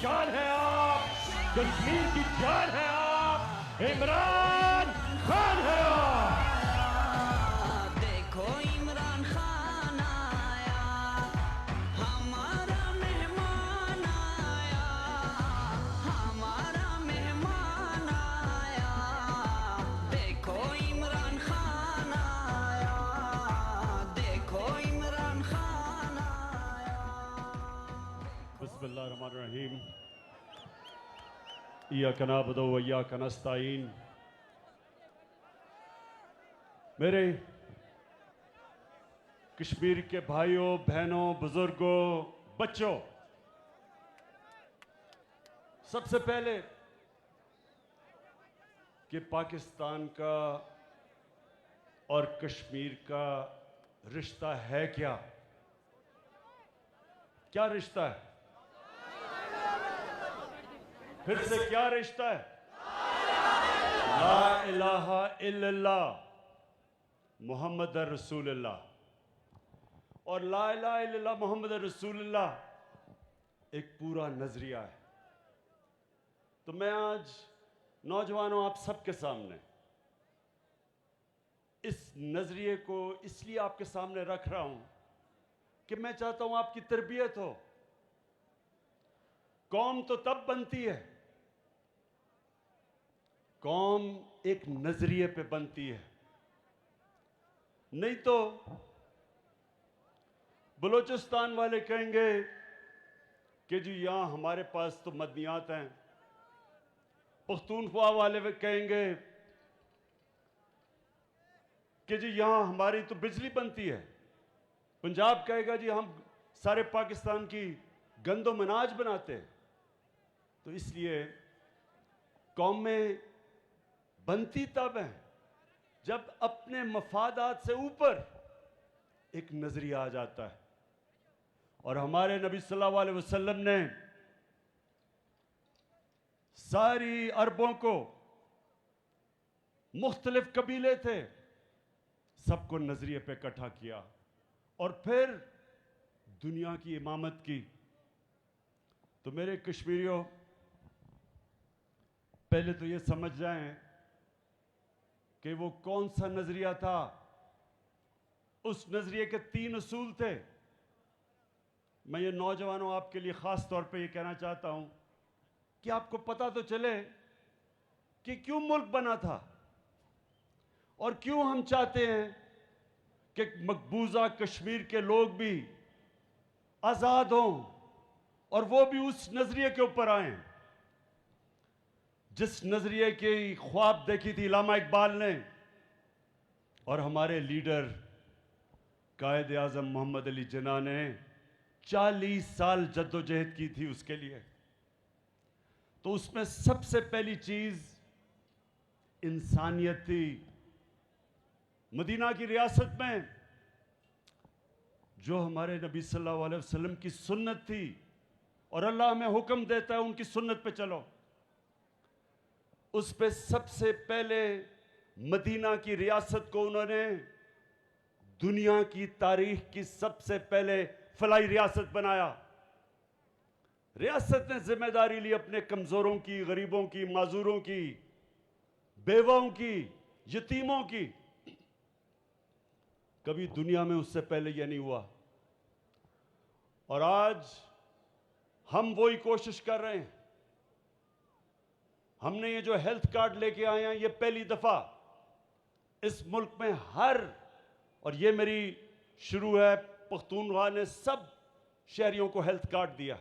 शान है आप, कश्मीर की जान है आप, इमरान खान है आप। देखो इमरान खान आया, हमारा मेहमान आया, हमारा मेहमान आया। देखो इमरान खान आया, देखो इमरान खान आया। बिस्मिल्लाहिर्रहमानिर्रहीम। इय्याका नअबुदु व इय्याका नस्तईन। मेरे कश्मीर के भाइयों, बहनों, बुजुर्गों, बच्चों, सबसे पहले कि पाकिस्तान का और कश्मीर का रिश्ता है क्या? क्या रिश्ता है? फिर से क्या रिश्ता है? ला इलाहा इल्लल्लाह मोहम्मद रसूलुल्लाह। और ला इलाहा इल्लल्लाह मोहम्मद रसूलुल्लाह एक पूरा नजरिया है। तो मैं आज नौजवानों आप सबके सामने इस नजरिए को इसलिए आपके सामने रख रहा हूं कि मैं चाहता हूं आपकी तरबियत हो। कौम तो तब बनती है, कौम एक नजरिए पे बनती है। नहीं तो बलूचिस्तान वाले कहेंगे कि जी यहां हमारे पास तो मदनियात हैं, पख्तूनख्वा वाले वे कहेंगे कि जी यहां हमारी तो बिजली बनती है, पंजाब कहेगा जी हम सारे पाकिस्तान की गंदो मनाज बनाते हैं। तो इसलिए कौमें बनती तब है जब अपने मफादात से ऊपर एक नजरिया आ जाता है। और हमारे नबी सल्लल्लाहु अलैहि वसल्लम ने सारी अरबों को, मुख्तलिफ कबीले थे, सबको नजरिए पे इकट्ठा किया और फिर दुनिया की इमामत की। तो मेरे कश्मीरियों, पहले तो ये समझ जाएं कि वो कौन सा नजरिया था। उस नजरिए के 3 उसूल थे। मैं ये नौजवानों आपके लिए खास तौर पे ये कहना चाहता हूं कि आपको पता तो चले कि क्यों मुल्क बना था और क्यों हम चाहते हैं कि मकबूजा कश्मीर के लोग भी आजाद हों और वो भी उस नजरिए के ऊपर आए जिस नजरिए की ख्वाब देखी थी इल्लामा इकबाल ने और हमारे लीडर कायद आजम मोहम्मद अली जिन्ना ने 40 साल जद्दोजहद की थी उसके लिए। तो उसमें सबसे पहली चीज इंसानियत थी। मदीना की रियासत में जो हमारे नबी सल्लल्लाहु अलैहि वसल्लम की सुन्नत थी और अल्लाह हमें हुक्म देता है उनकी सुन्नत पे चलो, उस पे सबसे पहले मदीना की रियासत को उन्होंने दुनिया की तारीख की सबसे पहले फलाई रियासत बनाया। रियासत ने जिम्मेदारी ली अपने कमजोरों की, गरीबों की, माजूरों की, बेवाओं की, यतीमों की। कभी दुनिया में उससे पहले यह नहीं हुआ। और आज हम वही कोशिश कर रहे हैं। हमने ये जो हेल्थ कार्ड लेके आए हैं, ये पहली दफा इस मुल्क में और ये मेरी शुरू है, पख्तूनख्वा ने सब शहरियों को हेल्थ कार्ड दिया।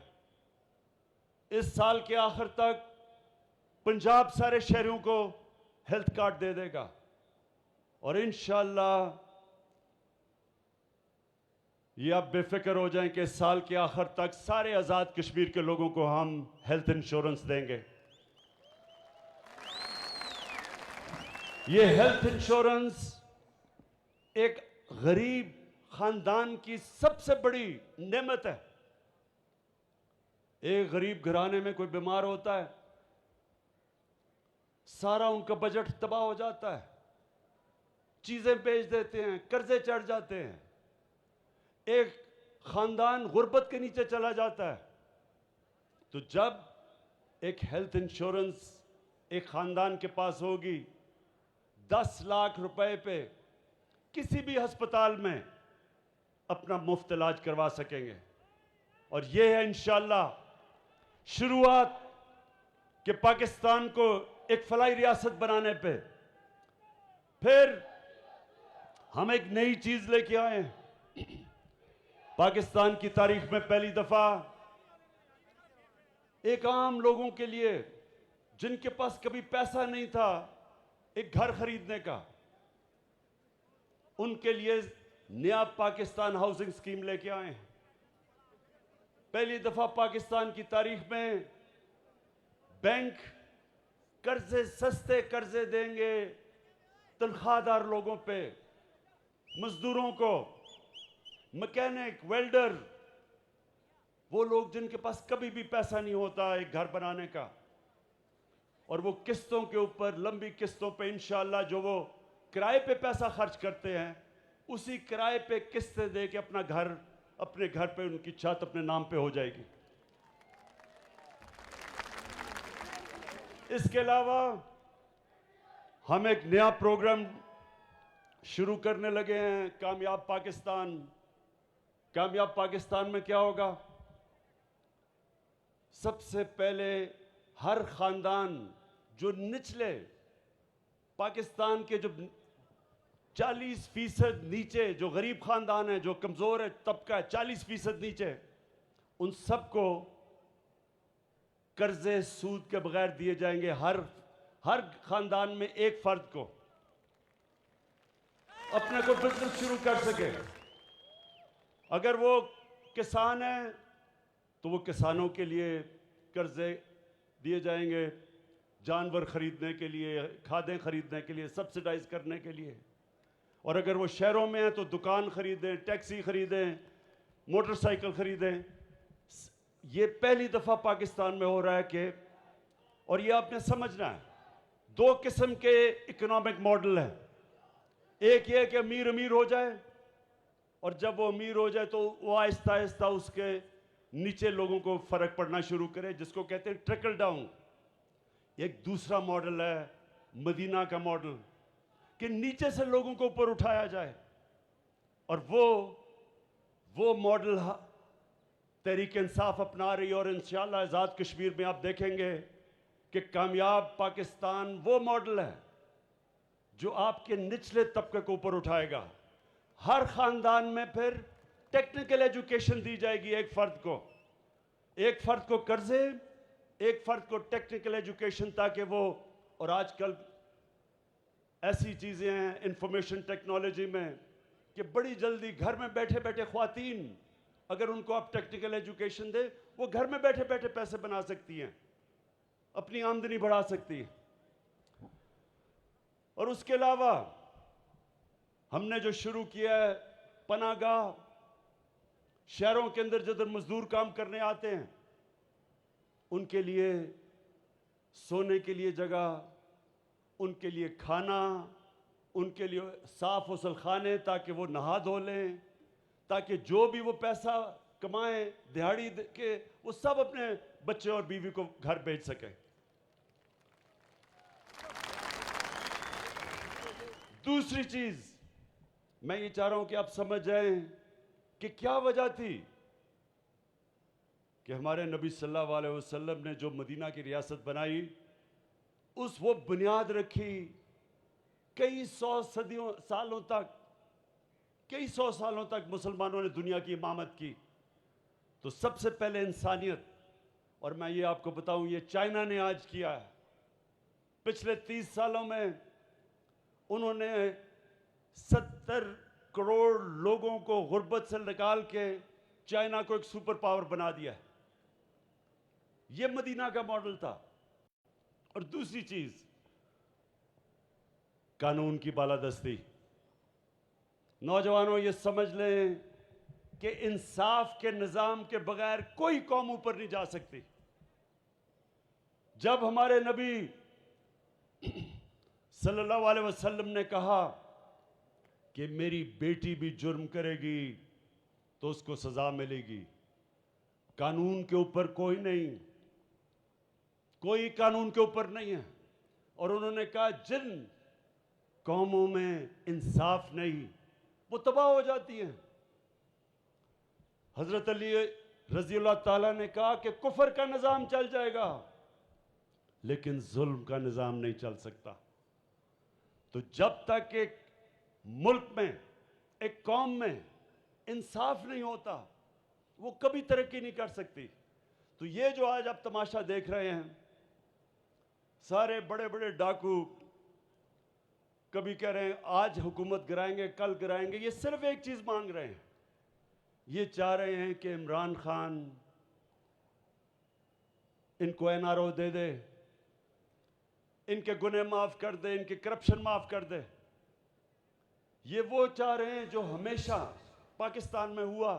इस साल के आखिर तक पंजाब सारे शहरियों को हेल्थ कार्ड दे देगा और इंशाअल्लाह ये आप बेफिक्र हो जाएं कि साल के आखिर तक सारे आजाद कश्मीर के लोगों को हम हेल्थ इंश्योरेंस देंगे। ये हेल्थ इंश्योरेंस एक गरीब खानदान की सबसे बड़ी नेमत है। एक गरीब घराने में कोई बीमार होता है, सारा उनका बजट तबाह हो जाता है, चीजें बेच देते हैं, कर्जे चढ़ जाते हैं, एक खानदान गुर्बत के नीचे चला जाता है। तो जब एक हेल्थ इंश्योरेंस एक खानदान के पास होगी, 10 लाख रुपए पे किसी भी अस्पताल में अपना मुफ्त इलाज करवा सकेंगे। और यह है इंशाअल्लाह शुरुआत कि पाकिस्तान को एक फलाई रियासत बनाने पे। फिर हम एक नई चीज लेके आए हैं। पाकिस्तान की तारीख में पहली दफा एक आम लोगों के लिए जिनके पास कभी पैसा नहीं था एक घर खरीदने का, उनके लिए नया पाकिस्तान हाउसिंग स्कीम लेके आए हैं। पहली दफा पाकिस्तान की तारीख में बैंक कर्जे, सस्ते कर्जे देंगे तनख्वाहदार लोगों पे, मजदूरों को, मैकेनिक, वेल्डर, वो लोग जिनके पास कभी भी पैसा नहीं होता एक घर बनाने का। और वो किस्तों के ऊपर, लंबी किस्तों पे इंशाअल्लाह जो वो किराए पे पैसा खर्च करते हैं, उसी किराए पे किस्तें दे के अपना घर, अपने घर पे उनकी छत अपने नाम पे हो जाएगी। इसके अलावा हम एक नया प्रोग्राम शुरू करने लगे हैं, कामयाब पाकिस्तान। कामयाब पाकिस्तान में क्या होगा? सबसे पहले हर खानदान जो निचले पाकिस्तान के जो 40% नीचे जो गरीब खानदान है, जो कमजोर है तबका है, 40% नीचे, उन सबको कर्जे सूद के बगैर दिए जाएंगे। हर खानदान में एक फर्द को अपने को बिजनेस शुरू कर सके। अगर वो किसान है तो वो किसानों के लिए कर्जे दिए जाएंगे, जानवर खरीदने के लिए, खादें खरीदने के लिए, सब्सिडाइज करने के लिए। और अगर वो शहरों में है तो दुकान खरीदें, टैक्सी खरीदें, मोटरसाइकिल खरीदें। ये पहली दफा पाकिस्तान में हो रहा है कि, और ये आपने समझना है, दो किस्म के इकोनॉमिक मॉडल हैं। एक ये कि अमीर अमीर हो जाए, और जब वो अमीर हो जाए तो वो आहिस्ता आहिस्ता उसके नीचे लोगों को फर्क पड़ना शुरू करे, जिसको कहते हैं ट्रिकल डाउन। एक दूसरा मॉडल है मदीना का मॉडल, कि नीचे से लोगों को ऊपर उठाया जाए। और वो मॉडल तहरीक इंसाफ अपना रही है। और इंशाअल्लाह आज़ाद कश्मीर में आप देखेंगे कि कामयाब पाकिस्तान वो मॉडल है जो आपके निचले तबके को ऊपर उठाएगा। हर खानदान में फिर टेक्निकल एजुकेशन दी जाएगी, एक फर्द को कर्जे, एक फर्द को टेक्निकल एजुकेशन, ताकि वो, और आजकल ऐसी चीजें हैं इंफॉर्मेशन टेक्नोलॉजी में कि बड़ी जल्दी घर में बैठे बैठे ख्वातीन, अगर उनको आप टेक्निकल एजुकेशन दे, वो घर में बैठे बैठे पैसे बना सकती हैं, अपनी आमदनी बढ़ा सकती है। और उसके अलावा हमने जो शुरू किया है पनागाह, शहरों के अंदर जिधर मजदूर काम करने आते हैं उनके लिए सोने के लिए जगह, उनके लिए खाना, उनके लिए साफ गसल खाने, ताकि वो नहा धो लें, ताकि जो भी वो पैसा कमाएं दिहाड़ी के, वो सब अपने बच्चे और बीवी को घर भेज सकें। दूसरी चीज मैं ये चाह रहा हूं कि आप समझ जाएं कि क्या वजह थी कि हमारे नबी सल्लल्लाहु अलैहि वसल्लम ने जो मदीना की रियासत बनाई, वो बुनियाद रखी कई सौ सालों तक मुसलमानों ने दुनिया की इमामत की। तो सबसे पहले इंसानियत, और मैं ये आपको बताऊं, ये चाइना ने आज किया है। पिछले 30 सालों में उन्होंने 70 करोड़ लोगों को गुर्बत से निकाल के चाइना को एक सुपर पावर बना दिया है। ये मदीना का मॉडल था। और दूसरी चीज, कानून की बालादस्ती। नौजवानों ये समझ लें कि इंसाफ के निजाम के बगैर कोई कौम ऊपर नहीं जा सकती। जब हमारे नबी सल्लल्लाहु अलैहि वसल्लम ने कहा कि मेरी बेटी भी जुर्म करेगी तो उसको सजा मिलेगी, कानून के ऊपर कोई नहीं, कोई कानून के ऊपर नहीं है। और उन्होंने कहा जिन कौमों में इंसाफ नहीं वो तबाह हो जाती हैं। हजरत अली रजी अल्लाह ताला ने कहा कि कुफर का निजाम चल जाएगा लेकिन जुल्म का निजाम नहीं चल सकता। तो जब तक एक मुल्क में, एक कौम में इंसाफ नहीं होता वो कभी तरक्की नहीं कर सकती। तो ये जो आज आप तमाशा देख रहे हैं, सारे बड़े बड़े डाकू कभी कह रहे हैं आज हुकूमत गिराएंगे, कल गिराएंगे, ये सिर्फ एक चीज मांग रहे हैं। ये चाह रहे हैं कि इमरान खान इनको एनआरओ दे दे, इनके गुनाह माफ कर दे, इनके करप्शन माफ कर दे। ये वो चाह रहे हैं जो हमेशा पाकिस्तान में हुआ,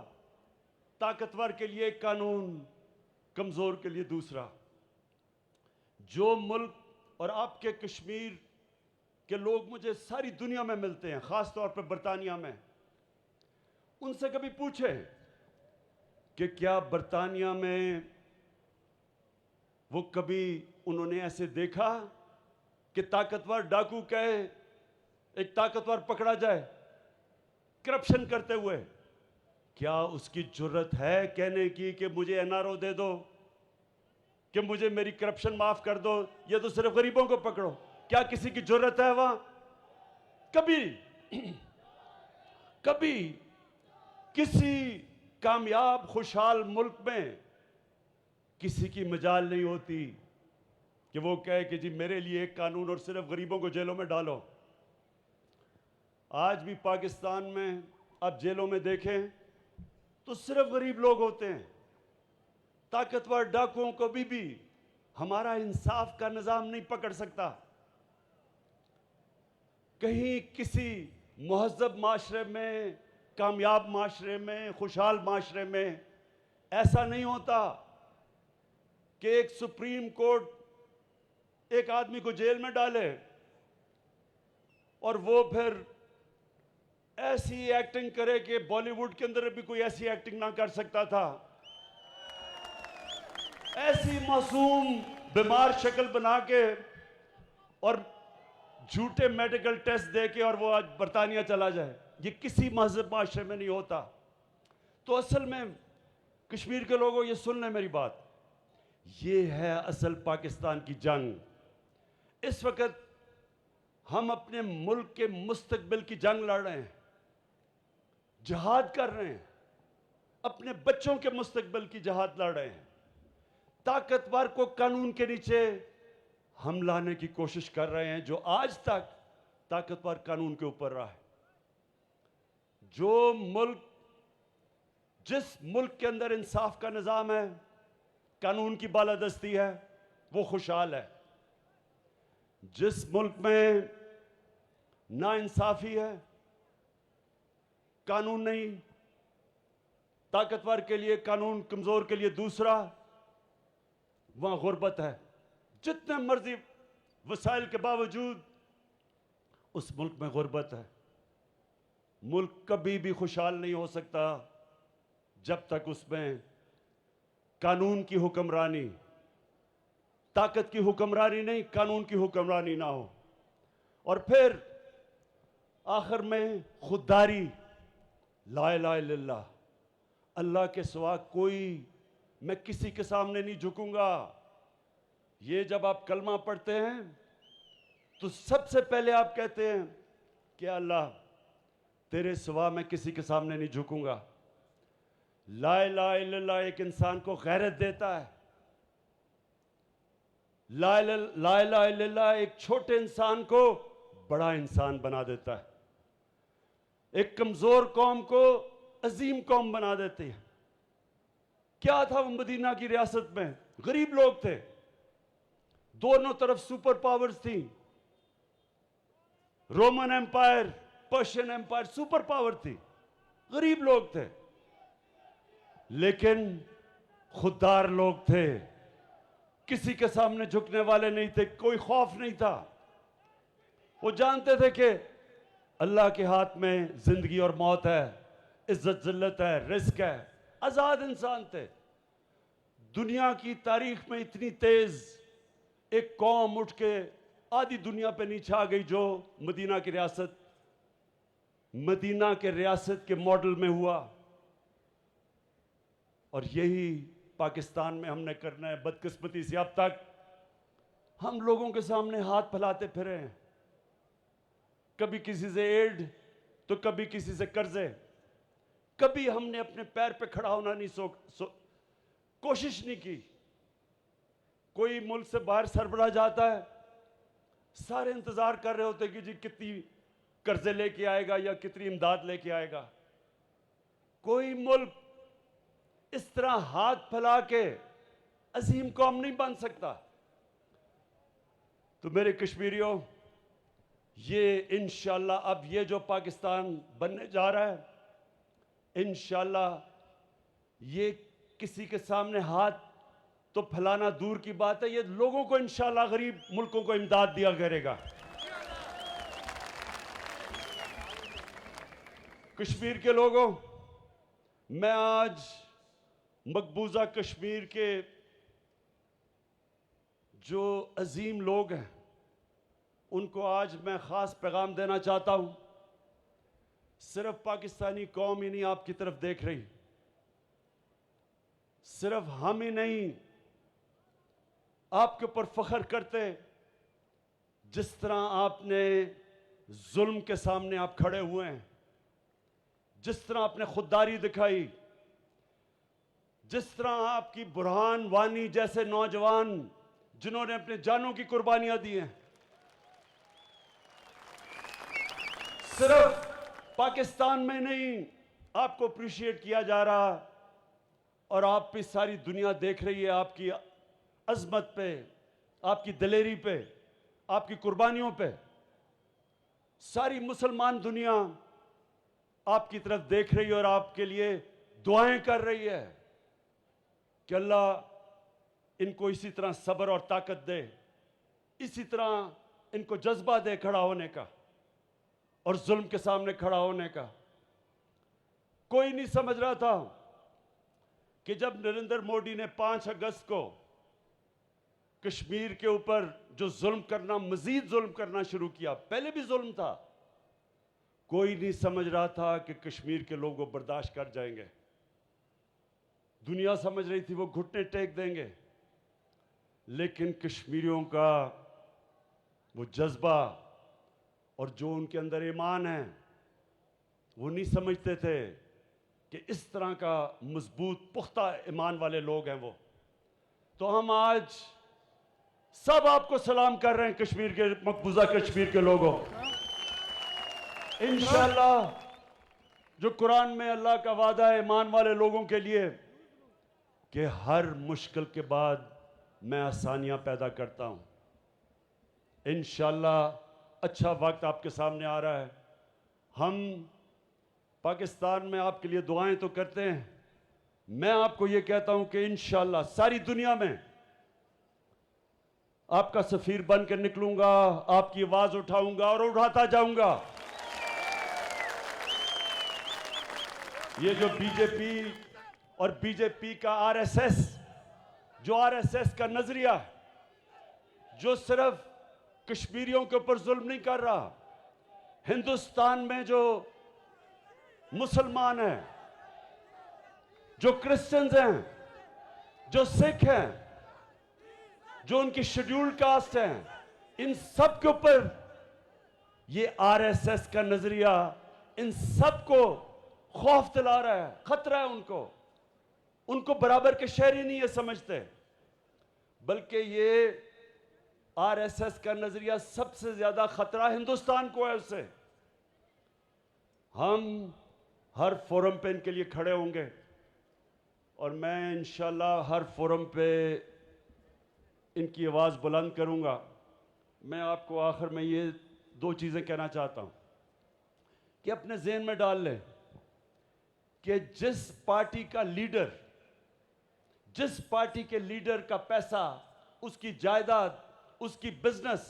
ताकतवर के लिए एक कानून, कमजोर के लिए दूसरा। जो मुल्क, और आपके कश्मीर के लोग मुझे सारी दुनिया में मिलते हैं, खास तौर पर बरतानिया में, उनसे कभी पूछे कि क्या बरतानिया में वो कभी उन्होंने ऐसे देखा कि ताकतवर डाकू कहे एक ताकतवर पकड़ा जाए करप्शन करते हुए? क्या उसकी जुर्रत है कहने की कि मुझे एनआरओ दे दो, कि मुझे मेरी करप्शन माफ कर दो, या तो सिर्फ गरीबों को पकड़ो? क्या किसी की जुर्रत है वहां? कभी किसी कामयाब खुशहाल मुल्क में किसी की मजाल नहीं होती कि वो कहे कि जी मेरे लिए एक कानून और सिर्फ गरीबों को जेलों में डालो। आज भी पाकिस्तान में आप जेलों में देखें तो सिर्फ गरीब लोग होते हैं। ताकतवर डाकुओं को भी हमारा इंसाफ का निजाम नहीं पकड़ सकता। कहीं किसी मुहज़्ज़ब माशरे में, कामयाब माशरे में, खुशहाल माशरे में ऐसा नहीं होता कि एक सुप्रीम कोर्ट एक आदमी को जेल में डाले और वो फिर ऐसी एक्टिंग करे कि बॉलीवुड के अंदर भी कोई ऐसी एक्टिंग ना कर सकता था। ऐसी मासूम बीमार शक्ल बना के और झूठे मेडिकल टेस्ट दे के और वो आज बरतानिया चला जाए, ये किसी मजहब माशरे में नहीं होता। तो असल में कश्मीर के लोगों, ये सुन लें मेरी बात, ये है असल पाकिस्तान की जंग। इस वक्त हम अपने मुल्क के मुस्तकबिल की जंग लड़ रहे हैं, जिहाद कर रहे हैं, अपने बच्चों के मुस्तकबिल की जिहाद लड़ रहे हैं। ताकतवर को कानून के नीचे हम लाने की कोशिश कर रहे हैं, जो आज तक ताकतवर कानून के ऊपर रहा है। जो मुल्क, जिस मुल्क के अंदर इंसाफ का निजाम है, कानून की बालादस्ती है, वो खुशहाल है। जिस मुल्क में नाइंसाफी है, कानून नहीं, ताकतवर के लिए कानून, कमजोर के लिए दूसरा, वहां गुर्बत है। जितने मर्जी वसाइल के बावजूद उस मुल्क में गुर्बत है। मुल्क कभी भी खुशहाल नहीं हो सकता जब तक उसमें कानून की हुक्मरानी, ताकत की हुक्मरानी नहीं, कानून की हुक्मरानी ना हो। और फिर आखिर में खुददारी, ला इलाहा इल्लल्लाह, अल्लाह के सिवा कोई, मैं किसी के सामने नहीं झुकूंगा। ये जब आप कलमा पढ़ते हैं तो सबसे पहले आप कहते हैं कि अल्लाह तेरे सिवा मैं किसी के सामने नहीं झुकूंगा। ला इलाहा इल्लल्लाह एक इंसान को गैरत देता है। ला इलाहा इल्लल्लाह एक छोटे इंसान को बड़ा इंसान बना देता है, एक कमजोर कौम को अजीम कौम बना देती है। क्या था वो मदीना की रियासत में? गरीब लोग थे, दोनों तरफ सुपर पावर्स थी। Roman empire, Persian empire, super power थी, गरीब लोग थे, लेकिन खुददार लोग थे, किसी के सामने झुकने वाले नहीं थे, कोई खौफ नहीं था। वो जानते थे कि अल्लाह के हाथ में जिंदगी और मौत है, इज्जत जिल्लत है, रिस्क है। आजाद इंसान थे। दुनिया की तारीख में इतनी तेज एक कौम उठ के आधी दुनिया पे नीचे आ गई जो मदीना की रियासत के मॉडल में हुआ। और यही पाकिस्तान में हमने करना है। बदकिस्मती से अब तक हम लोगों के सामने हाथ फैलाते फिरे हैं, कभी किसी से एड तो कभी किसी से कर्जे। कभी हमने अपने पैर पे खड़ा होना नहीं कोशिश नहीं की। कोई मुल्क से बाहर सरबराह जाता है, सारे इंतजार कर रहे होते कि जी कितनी कर्जे लेके आएगा या कितनी इमदाद लेके आएगा। कोई मुल्क इस तरह हाथ फैला के अजीम कौम नहीं बन सकता। तो मेरे कश्मीरियों, ये इंशाल्लाह अब ये जो पाकिस्तान बनने जा रहा है, इंशाल्लाह ये किसी के सामने हाथ तो फैलाना दूर की बात है, ये लोगों को इंशाल्लाह गरीब मुल्कों को इमदाद दिया करेगा। कश्मीर के लोगों, मैं आज मकबूजा कश्मीर के जो अजीम लोग हैं उनको आज मैं ख़ास पैगाम देना चाहता हूं। सिर्फ पाकिस्तानी कौम ही नहीं आपकी तरफ देख रही, सिर्फ हम ही नहीं आपके ऊपर फख्र करते। जिस तरह आपने जुल्म के सामने आप खड़े हुए हैं, जिस तरह आपने खुददारी दिखाई, जिस तरह आपकी बुरहान वानी जैसे नौजवान जिन्होंने अपने जानों की कुर्बानियां दी हैं, सिर्फ पाकिस्तान में नहीं आपको अप्रिशिएट किया जा रहा, और आप पे सारी दुनिया देख रही है आपकी अजमत पे, आपकी दिलेरी पे, आपकी कुर्बानियों पे। सारी मुसलमान दुनिया आपकी तरफ देख रही है और आपके लिए दुआएं कर रही है कि अल्लाह इनको इसी तरह सब्र और ताकत दे, इसी तरह इनको जज्बा दे खड़ा होने का और जुल्म के सामने खड़ा होने का। कोई नहीं समझ रहा था कि जब नरेंद्र मोदी ने 5 अगस्त को कश्मीर के ऊपर जो जुल्म करना, मजीद जुल्म करना शुरू किया, पहले भी जुल्म था, कोई नहीं समझ रहा था कि कश्मीर के लोग वो बर्दाश्त कर जाएंगे। दुनिया समझ रही थी वो घुटने टेक देंगे, लेकिन कश्मीरियों का वो जज्बा और जो उनके अंदर ईमान है, वो नहीं समझते थे कि इस तरह का मजबूत पुख्ता ईमान वाले लोग हैं वो। तो हम आज सब आपको सलाम कर रहे हैं, कश्मीर के मकबूजा कश्मीर के लोगों। इंशाअल्लाह जो कुरान में अल्लाह का वादा है ईमान वाले लोगों के लिए कि हर मुश्किल के बाद मैं आसानियां पैदा करता हूं। इंशाअल्लाह अच्छा वक्त आपके सामने आ रहा है। हम पाकिस्तान में आपके लिए दुआएं तो करते हैं, मैं आपको ये कहता हूं कि इंशाअल्लाह सारी दुनिया में आपका सफीर बनकर निकलूंगा, आपकी आवाज उठाऊंगा और उठाता जाऊंगा। ये जो बीजेपी और बीजेपी का आरएसएस, जो आरएसएस का नजरिया जो सिर्फ कश्मीरियों के ऊपर जुल्म नहीं कर रहा, हिंदुस्तान में जो मुसलमान हैं, जो क्रिश्चियंस हैं, जो सिख हैं, जो उनकी शेड्यूल्ड कास्ट हैं, इन सब के ऊपर ये आरएसएस का नजरिया इन सब को खौफ दिला रहा है, खतरा है उनको बराबर के शहरी नहीं ये समझते, बल्कि ये आरएसएस का नजरिया सबसे ज्यादा खतरा हिंदुस्तान को है उससे। हम हर फोरम पे इनके लिए खड़े होंगे और मैं इंशाल्लाह हर फोरम पे इनकी आवाज़ बुलंद करूंगा। मैं आपको आखिर में ये 2 चीज़ें कहना चाहता हूं कि अपने ज़हन में डाल लें कि जिस पार्टी के लीडर का पैसा, उसकी जायदाद, उसकी बिजनेस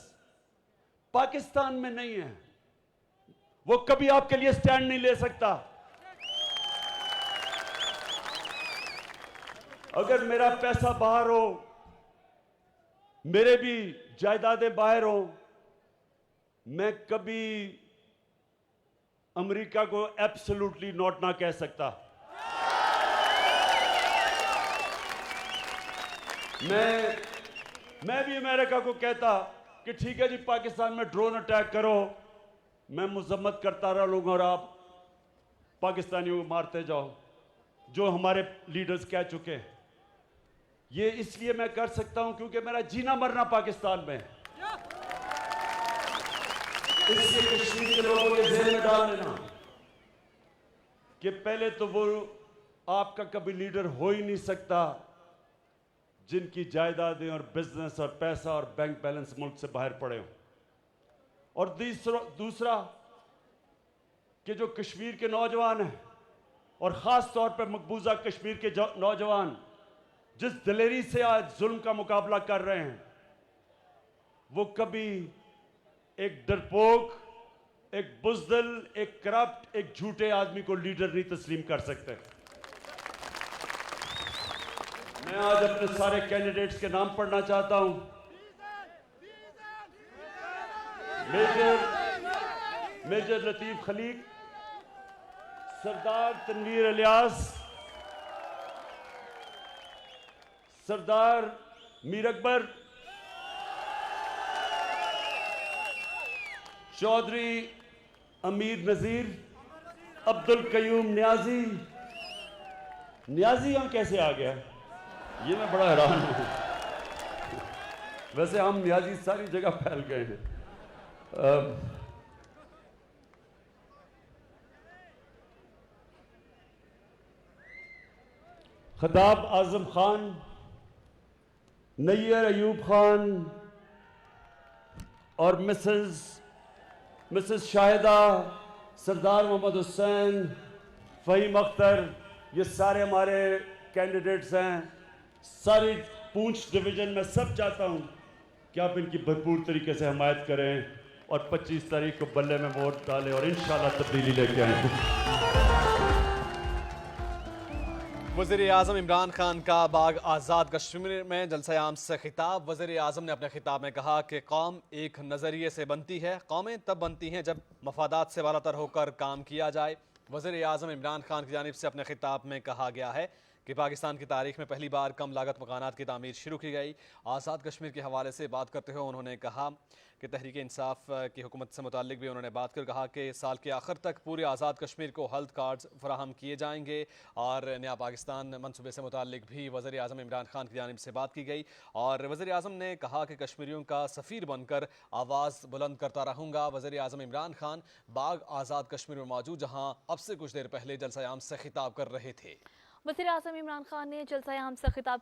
पाकिस्तान में नहीं है, वो कभी आपके लिए स्टैंड नहीं ले सकता। अगर मेरा पैसा बाहर हो, मेरे भी जायदादें बाहर हों, मैं कभी अमेरिका को एब्सोल्युटली नॉट ना कह सकता। मैं भी अमेरिका को कहता कि ठीक है जी, पाकिस्तान में ड्रोन अटैक करो, मैं मजम्मत करता रहूंगा और आप पाकिस्तानियों को मारते जाओ, जो हमारे लीडर्स कह चुके हैं। ये इसलिए मैं कर सकता हूं क्योंकि मेरा जीना मरना पाकिस्तान में है। इसलिए कश्मीर के लोगों के ज़हन में डाल लेना कि पहले तो वो आपका कभी लीडर हो ही नहीं सकता जिनकी जायदादें और बिजनेस और पैसा और बैंक बैलेंस मुल्क से बाहर पड़े हों। और दूसरा कि जो कश्मीर के नौजवान हैं और ख़ास तौर पर मकबूजा कश्मीर के नौजवान जिस दिलेरी से आज जुल्म का मुकाबला कर रहे हैं, वो कभी एक डरपोक, एक बुज़दिल, एक करप्ट, एक झूठे आदमी को लीडर नहीं तस्लीम कर सकते। मैं आज अपने सारे कैंडिडेट्स के नाम पढ़ना चाहता हूं। मेजर लतीफ खलीक, सरदार तनवीर इलियास, सरदार मीर अकबर, चौधरी अमीर नजीर, अब्दुल कयूम न्याजी। न्याजी हम कैसे आ गया, ये मैं बड़ा हैरान हूं। वैसे हम न्याजी सारी जगह फैल गए हैं। खताब आजम खान, नैयर अयूब खान और मिसेस शाहिदा, सरदार मोहम्मद हुसैन, फ़हीम अख्तर, ये सारे हमारे कैंडिडेट्स हैं। सारी पूंछ डिवीज़न में सब चाहता हूं कि आप इनकी भरपूर तरीके से हमायत करें और 25 तारीख को बल्ले में वोट डालें और इंशाल्लाह तब्दीली लेके आएं। वज़ीर आज़म इमरान खान का बाग आज़ाद कश्मीर में जलसा-ए-आम से खिताब। वज़ीर आज़म ने अपने खिताब में कहा कि कौम एक नज़रिए से बनती है, कौमें तब बनती हैं जब मफादात से बालातर होकर काम किया जाए। वज़ीर आज़म इमरान खान की जानिब से अपने खिताब में कहा गया है कि पाकिस्तान की तारीख में पहली बार कम लागत मकानात की तामीर शुरू की गई। आज़ाद कश्मीर के हवाले से बात करते हुए उन्होंने कहा कि तहरीक इंसाफ की हुकूमत से मुताल्लिक भी उन्होंने बात कर कहा कि साल के आखिर तक पूरे आज़ाद कश्मीर को हेल्थ कार्ड्स फराहम किए जाएंगे। और नया पाकिस्तान मनसूबे से मुताल्लिक भी वज़ीर आज़म इमरान खान की जानिब से बात की गई और वज़ीर आज़म ने कहा कि कश्मीरियों का सफ़ीर बनकर आवाज़ बुलंद करता रहूँगा। वज़ीर आज़म इमरान खान बाग आज़ाद कश्मीर में मौजूद, जहाँ अब से कुछ देर पहले जलसा-ए-आम से खिताब कर रहे थे। वज़ीर आज़म इमरान खान ने जलसा-ए-आम से खिताब